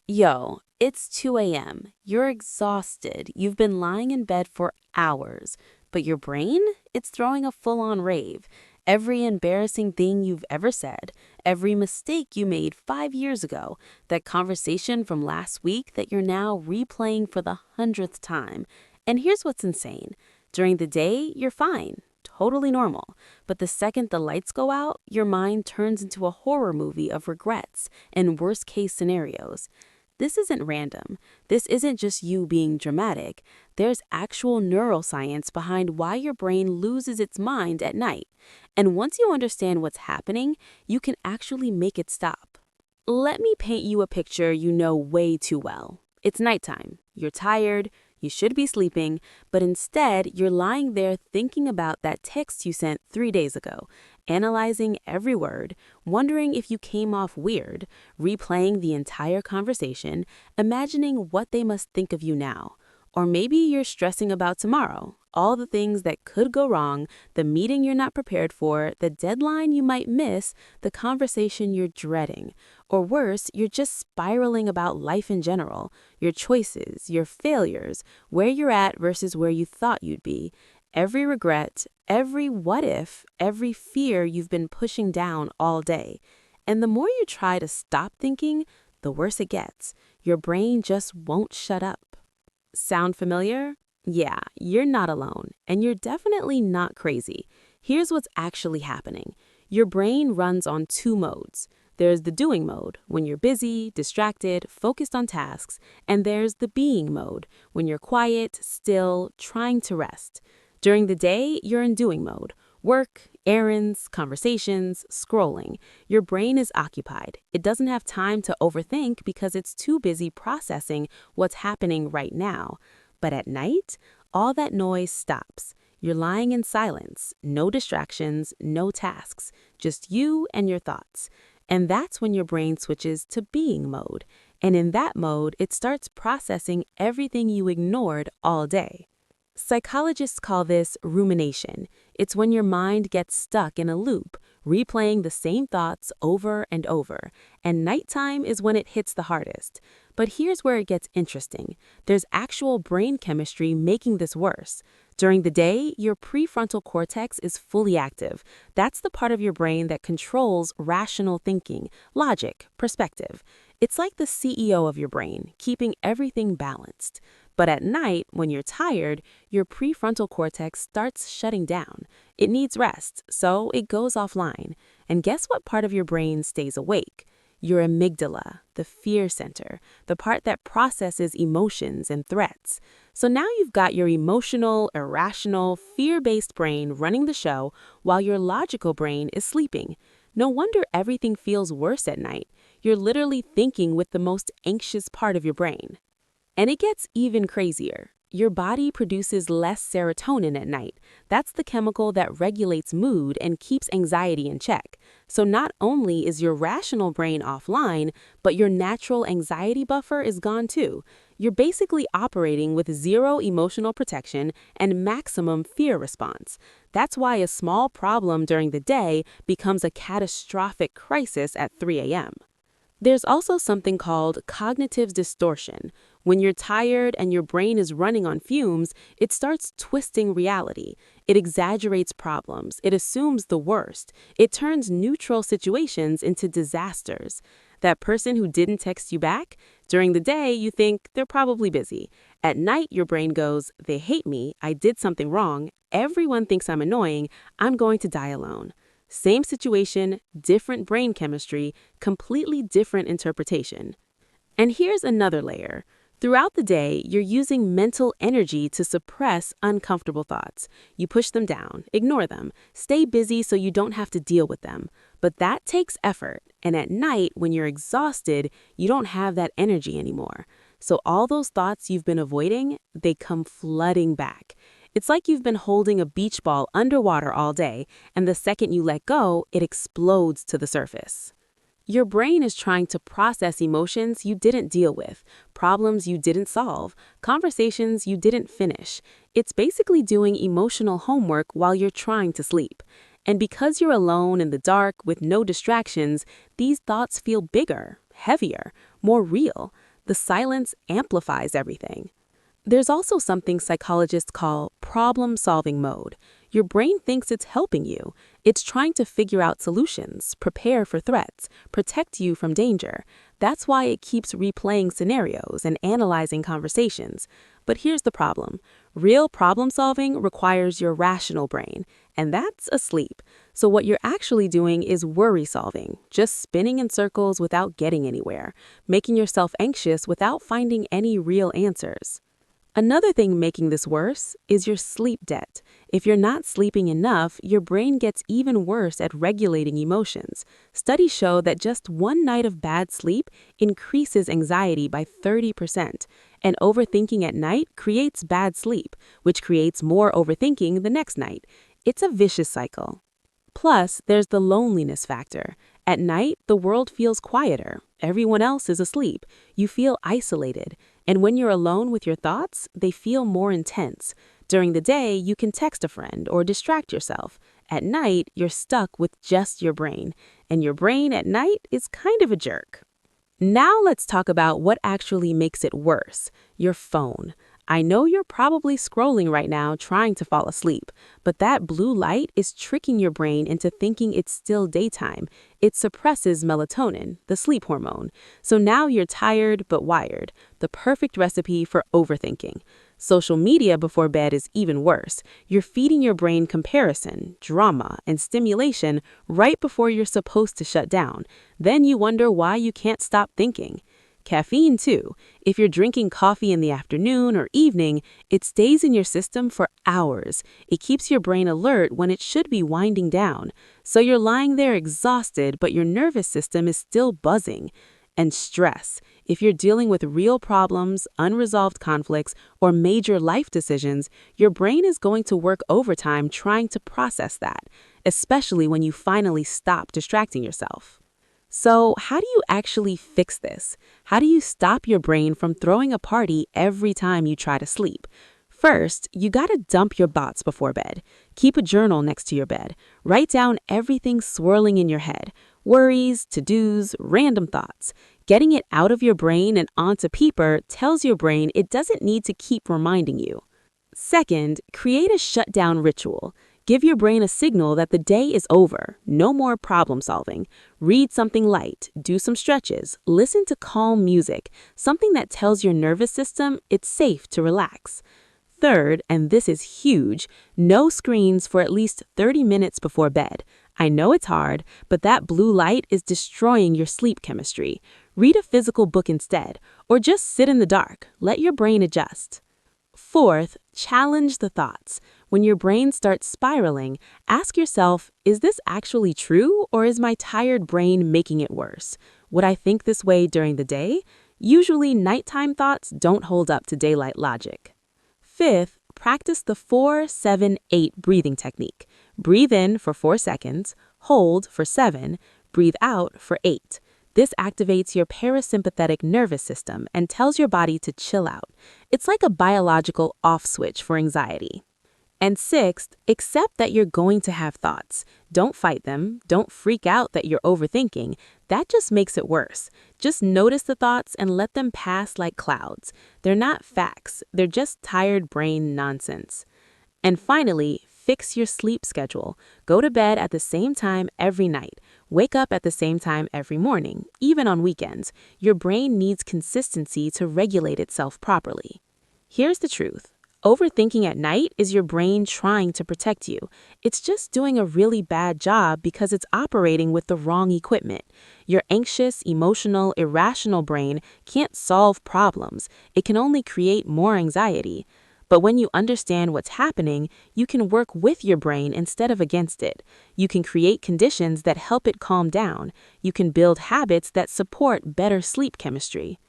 Yo, it's 2 a.m. You're exhausted. You've been lying in bed for hours. But your brain? It's throwing a full-on rave. Every embarrassing thing you've ever said, every mistake you made 5 years ago, that conversation from last week that you're now replaying for the 100th time. And here's what's insane. During the day, you're fine. Totally normal. But the second the lights go out, your mind turns into a horror movie of regrets and worst-case scenarios. This isn't random. This isn't just you being dramatic. There's actual neuroscience behind why your brain loses its mind at night. And once you understand what's happening, you can actually make it stop. Let me paint you a picture you know way too well. It's nighttime. You're tired. You should be sleeping, but instead you're lying there thinking about that text you sent 3 days ago, analyzing every word, wondering if you came off weird, replaying the entire conversation, imagining what they must think of you now. Or maybe you're stressing about tomorrow, all the things that could go wrong, the meeting you're not prepared for, the deadline you might miss, the conversation you're dreading. Or worse, you're just spiraling about life in general, your choices, your failures, where you're at versus where you thought you'd be. Every regret, every what if, every fear you've been pushing down all day. And the more you try to stop thinking, the worse it gets. Your brain just won't shut up. Sound familiar? Yeah, you're not alone, and you're definitely not crazy. Here's what's actually happening. Your brain runs on two modes. There's the doing mode, when you're busy, distracted, focused on tasks, and there's the being mode, when you're quiet, still, trying to rest. During the day, you're in doing mode. Work, errands, conversations, scrolling. Your brain is occupied. It doesn't have time to overthink because it's too busy processing what's happening right now. But at night, all that noise stops. You're lying in silence, no distractions, no tasks, just you and your thoughts. And that's when your brain switches to being mode. And in that mode, it starts processing everything you ignored all day. Psychologists call this rumination. It's when your mind gets stuck in a loop, replaying the same thoughts over and over. And nighttime is when it hits the hardest. But here's where it gets interesting. There's actual brain chemistry making this worse. During the day, your prefrontal cortex is fully active. That's the part of your brain that controls rational thinking, logic, perspective. It's like the CEO of your brain, keeping everything balanced. But at night, when you're tired, your prefrontal cortex starts shutting down. It needs rest, so it goes offline. And guess what part of your brain stays awake? Your amygdala, the fear center, the part that processes emotions and threats. So now you've got your emotional, irrational, fear-based brain running the show while your logical brain is sleeping. No wonder everything feels worse at night. You're literally thinking with the most anxious part of your brain. And it gets even crazier. Your body produces less serotonin at night. That's the chemical that regulates mood and keeps anxiety in check. So not only is your rational brain offline, but your natural anxiety buffer is gone too. You're basically operating with zero emotional protection and maximum fear response. That's why a small problem during the day becomes a catastrophic crisis at 3 a.m. There's also something called cognitive distortion. When you're tired and your brain is running on fumes, it starts twisting reality. It exaggerates problems. It assumes the worst. It turns neutral situations into disasters. That person who didn't text you back, during the day you think they're probably busy. At night your brain goes, they hate me, I did something wrong, everyone thinks I'm annoying, I'm going to die alone. Same situation, different brain chemistry, completely different interpretation. And here's another layer. Throughout the day, you're using mental energy to suppress uncomfortable thoughts. You push them down, ignore them, stay busy so you don't have to deal with them. But that takes effort, and at night, when you're exhausted, you don't have that energy anymore. So all those thoughts you've been avoiding, they come flooding back. It's like you've been holding a beach ball underwater all day, and the second you let go, it explodes to the surface. Your brain is trying to process emotions you didn't deal with, problems you didn't solve, conversations you didn't finish. It's basically doing emotional homework while you're trying to sleep. And because you're alone in the dark with no distractions, these thoughts feel bigger, heavier, more real. The silence amplifies everything. There's also something psychologists call problem-solving mode. Your brain thinks it's helping you. It's trying to figure out solutions, prepare for threats, protect you from danger. That's why it keeps replaying scenarios and analyzing conversations. But here's the problem. Real problem-solving requires your rational brain, and that's asleep. So what you're actually doing is worry-solving, just spinning in circles without getting anywhere, making yourself anxious without finding any real answers. Another thing making this worse is your sleep debt. If you're not sleeping enough, your brain gets even worse at regulating emotions. Studies show that just one night of bad sleep increases anxiety by 30%, and overthinking at night creates bad sleep, which creates more overthinking the next night. It's a vicious cycle. Plus, there's the loneliness factor. At night, the world feels quieter. Everyone else is asleep. You feel isolated. And when you're alone with your thoughts, they feel more intense. During the day, you can text a friend or distract yourself. At night, you're stuck with just your brain. And your brain at night is kind of a jerk. Now let's talk about what actually makes it worse: your phone. I know you're probably scrolling right now trying to fall asleep, but that blue light is tricking your brain into thinking it's still daytime. It suppresses melatonin, the sleep hormone. So now you're tired but wired, the perfect recipe for overthinking. Social media before bed is even worse. You're feeding your brain comparison, drama, and stimulation right before you're supposed to shut down. Then you wonder why you can't stop thinking. Caffeine, too. If you're drinking coffee in the afternoon or evening, it stays in your system for hours. It keeps your brain alert when it should be winding down. So you're lying there exhausted, but your nervous system is still buzzing. And stress. If you're dealing with real problems, unresolved conflicts, or major life decisions, your brain is going to work overtime trying to process that, especially when you finally stop distracting yourself. So, how do you actually fix this? How do you stop your brain from throwing a party every time you try to sleep? First, you gotta dump your thoughts before bed. Keep a journal next to your bed. Write down everything swirling in your head: worries, to-dos, random thoughts. Getting it out of your brain and onto paper tells your brain it doesn't need to keep reminding you. Second, create a shutdown ritual. Give your brain a signal that the day is over, no more problem solving. Read something light, do some stretches, listen to calm music, something that tells your nervous system it's safe to relax. Third, and this is huge, no screens for at least 30 minutes before bed. I know it's hard, but that blue light is destroying your sleep chemistry. Read a physical book instead, or just sit in the dark. Let your brain adjust. Fourth, challenge the thoughts. When your brain starts spiraling, ask yourself, is this actually true, or is my tired brain making it worse? Would I think this way during the day? Usually, nighttime thoughts don't hold up to daylight logic. Fifth, practice the 4-7-8 breathing technique. Breathe in for 4 seconds, hold for 7, breathe out for 8. This activates your parasympathetic nervous system and tells your body to chill out. It's like a biological off switch for anxiety. And sixth, accept that you're going to have thoughts. Don't fight them. Don't freak out that you're overthinking. That just makes it worse. Just notice the thoughts and let them pass like clouds. They're not facts. They're just tired brain nonsense. And finally, fix your sleep schedule. Go to bed at the same time every night. Wake up at the same time every morning, even on weekends. Your brain needs consistency to regulate itself properly. Here's the truth. Overthinking at night is your brain trying to protect you. It's just doing a really bad job because it's operating with the wrong equipment. Your anxious, emotional, irrational brain can't solve problems. It can only create more anxiety. But when you understand what's happening, you can work with your brain instead of against it. You can create conditions that help it calm down. You can build habits that support better sleep chemistry.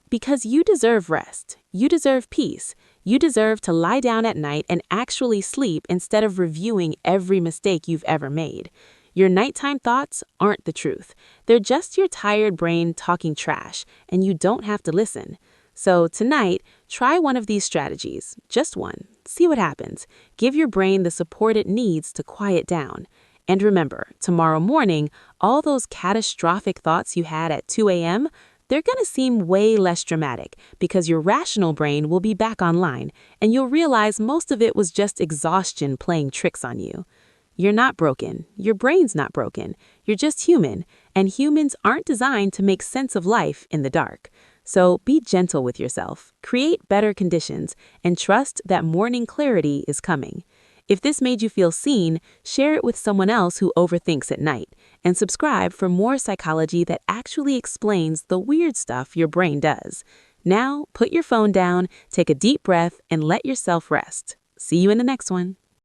Because you deserve rest. You deserve peace. You deserve to lie down at night and actually sleep instead of reviewing every mistake you've ever made. Your nighttime thoughts aren't the truth. They're just your tired brain talking trash, and you don't have to listen. So tonight, try one of these strategies, just one. See what happens. Give your brain the support it needs to quiet down. And remember, tomorrow morning, all those catastrophic thoughts you had at 2 a.m., they're going to seem way less dramatic because your rational brain will be back online, and you'll realize most of it was just exhaustion playing tricks on you. You're not broken. Your brain's not broken. You're just human, and humans aren't designed to make sense of life in the dark. So be gentle with yourself, create better conditions, and trust that morning clarity is coming. If this made you feel seen, share it with someone else who overthinks at night, and subscribe for more psychology that actually explains the weird stuff your brain does. Now, put your phone down, take a deep breath, and let yourself rest. See you in the next one.